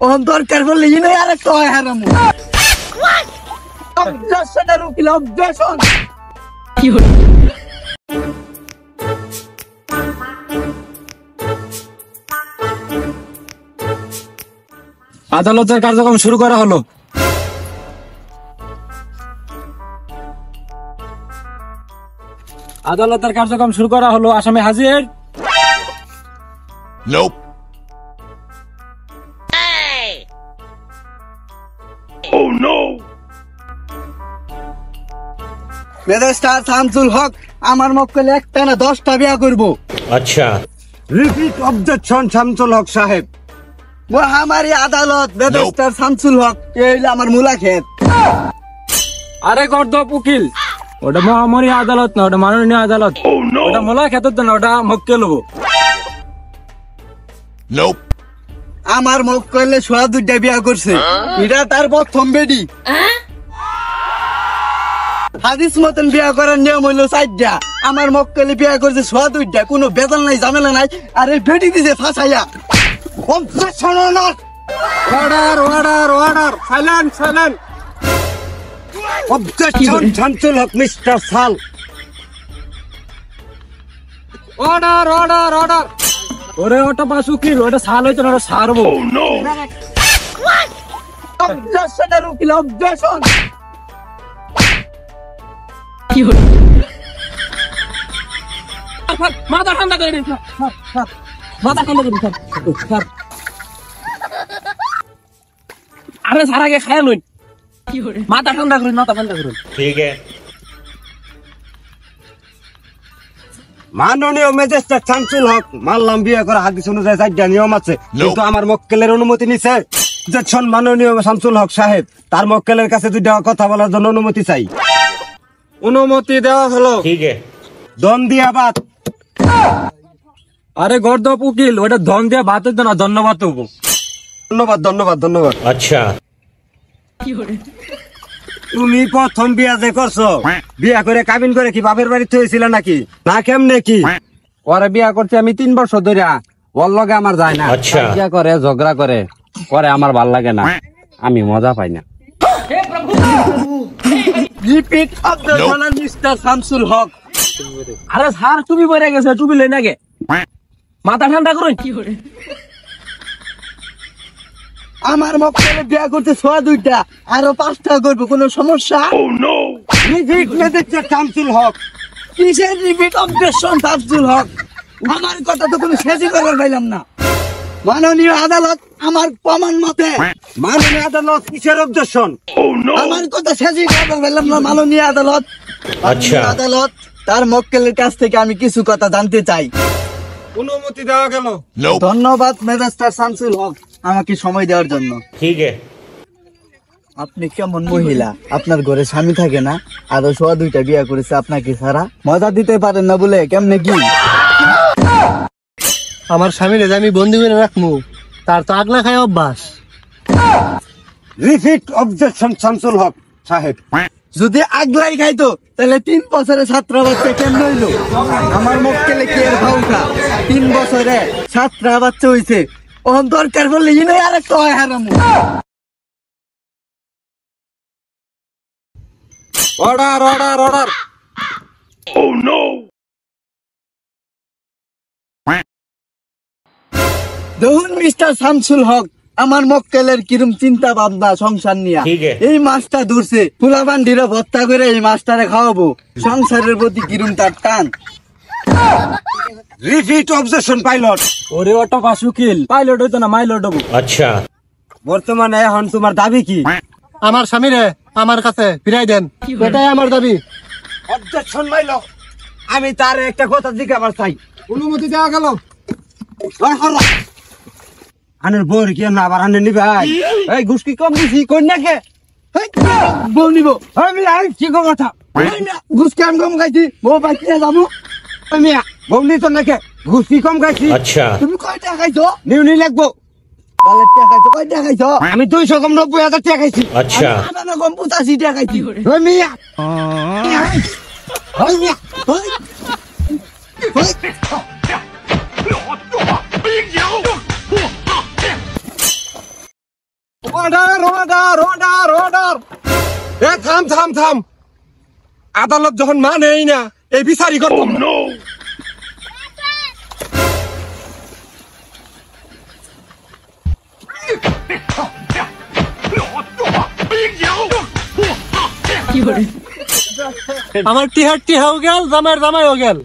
ওহন দরকার বললে ইনে আরেকটা হয় হারামু অবজেকশনের উকিল অবজেকশন কি হলো আদালতের কার্যক্রম শুরু করা হলো। আদালতের কার্যক্রম শুরু করা হলো। আসামি হাজির। Nope. Oh no! Magistrate Shamsul Haque আমার মক্কেল একটা না 10টা বিয়া করব। अच्छा। রিপিট অবজেকশন শামসুল হক সাহেব। মহামারী আদালত ম্যাজিস্ট্রেট শামসুল হক এই আমার মূলা ক্ষেত। আরে গর্দপ উকিল, ওটা মহামারী আদালত না, ওটা মাননীয় আদালত। ওটা মোলা খেত না, ওটা মক্কেল হবো। Nope. আমার মক্কেলে 2টা বিয়া করছে, এটা তার প্রথম বেডি। হাদিস মতন বিয়া করার নিয়ম হইলো 4টা, আমার মক্কেলে বিয়া করছে 2টা, কোনো বেদল নাই ঝামেলা নাই। আর এই বেডি দিছে ফাঁসাইয়া। Order order order, silent silent. Objection Shamsul Haque mister সাল। Order order order. ওরে ওটা পাশ উকিল, ওটা সাল হইতো না, ওটা সারবো। অবজেকশনের উকিল অবজেকশন কি হলো? মাথা ঠান্ডা করে দিন, মাথা ঠান্ডা করে দিন। আরে স্যার আগে খায় লইন। কি হলো? মাথা ঠান্ডা করুন, মাথা ঠান্ডা করুন। ठीक है। মাননীয় ম্যাজিস্ট্রেট শামসুল হক, মানলাম বিয়ে করা হাদিস অনুযায়ী 4টা নিয়ম আছে, কিন্তু আমার মক্কেলের অনুমতি নিছে। অবজেকশন মাননীয় শামসুল হক সাহেব, তার মক্কেলের কাছে 2টা কথা বলার জন্য অনুমতি চাই। অনুমতি দেওয়া হলো। ठीक है। ধন দিয়া বাত। আরে গর্দপ উকিল, ওটা ধন দিয়া ভাত হইতো না, ধন্যবাদ হবো। ধন্যবাদ ধন্যবাদ ধন্যবাদ। अच्छा। তুমি প্রথম বিয়া যে করছো, বিয়া করে কাবিন করে কি বাপের বাড়িতে হয়েছিল নাকি, না কেমনে কি? ওরে বিয়া করছি আমি 3 বছর ধরে, ওর লগে আমার যায় না। আচ্ছা। বিয়া করে ঝগড়া করে করে আমার ভাল লাগে না, আমি মজা পাই না। রিপিট অবজেকশন মিস্টার শামসুল হক। আরে স্যার তুমি বলে গেছে, তুমি লই নাগে, মাথা ঠান্ডা করুন। কি করে আমার মক্কেলে বিয়া করতে 2টা, আরো 5টা করবো, কোনো সমস্যা? রিপিট ম্যাজিস্ট্রেট শামসুল হক। কিসের রিপিট অবজেকশন শামসুল হক? আমার কথা তো কোনো শেষই করার পাইলাম না। মাননীয় আদালত, আমার প্রমাণ মতে মাননীয় আদালত কিসের অবজেকশন? আমার কথা শেষই করার পাইলাম না। মাননীয় আদালত, আচ্ছা। আদালত, তার মক্কেলের কাছ থেকে আমি কিছু কথা জানতে চাই। অনুমতি দেওয়া গেল। Nope. ধন্যবাদ ম্যাজিস্ট্রেট শামসুল হক আমাকে সময় দেওয়ার জন্য। ठीक है। আপনি কেমন মহিলা, আপনার ঘরে স্বামী থাকে না, আরো 2টা বিয়ে করেছে আপনাকে ছাড়া, মজা দিতে পারেন না বলে কেমনে কি? আমার স্বামীর আমি বন্দি করে রাখবো, তার তো আগলা খায় অভ্যাস। রিপিট অবজেকশন শামসুল হক সাহেব। যদি আগলাই খাইতো তাহলে 3 বছরে ছাত্রাবাচ্চা কেমন হইলো? আমার মক্কেলে কি এর ভাউটা 3 বছরে ছাত্রাবাচ্চা হইছে, ওহন দরকার বললে ইনে আরেকটা হয় হারামু। Order order order. Oh no! দেখুন মিস্টার শামসুল হক, আমার মক্কেলের কিরম চিন্তা ভাবনা সংসার নিয়া। ঠিক আছে। এই মাছটা ধরছে, ফুলাবান্ডিরে ভর্তা করে এই মাছটারে খাওয়াবো, সংসারের প্রতি কিরম তার টান। Repeat objection pilot. ওরে অটো পাস উকিল, পাইলট হইতো না, মাইলট হবো। अच्छा। বর্তমানে এখন তোমার দাবি কি? আমার স্বামীরে আমার কাছে ফিরাই দেন, এটাই আমার দাবি। Objection my lord. আমি তার একটা কথা জিজ্ঞাসা চাই। অনুমতি দেওয়া গেল। আনের বউর কি না আবার আনে নিবে? এই ঘুষ কি কম দিছি কন্যাকে? বউ নিব আমি আর কি কথা? ঘুষ কেমন কম খাইছি, বউ বাচ্চা যাবো। মিয়া বউ নিত নাকি? ঘুষ কি কম খাইছি? अच्छा। তুমি কয় টাকা খাইছো? নিউনি লাগবো। বালের টাকা খাইছো, কয় টাকা খাইছো? আমি 200 কম 90,000 টাকা খাইছি। अच्छा। আনা কম 85 টাকা খাইছি। ওই মিয়া ওই মিয়া, ওই। অর্ডার অর্ডার অর্ডার অর্ডার এ থাম থাম থাম আদালত যখন মানেই না এই বিচারই করব Oh no! আমার টিহার টিহাও গেল জামাইয়ের জামাইও গেল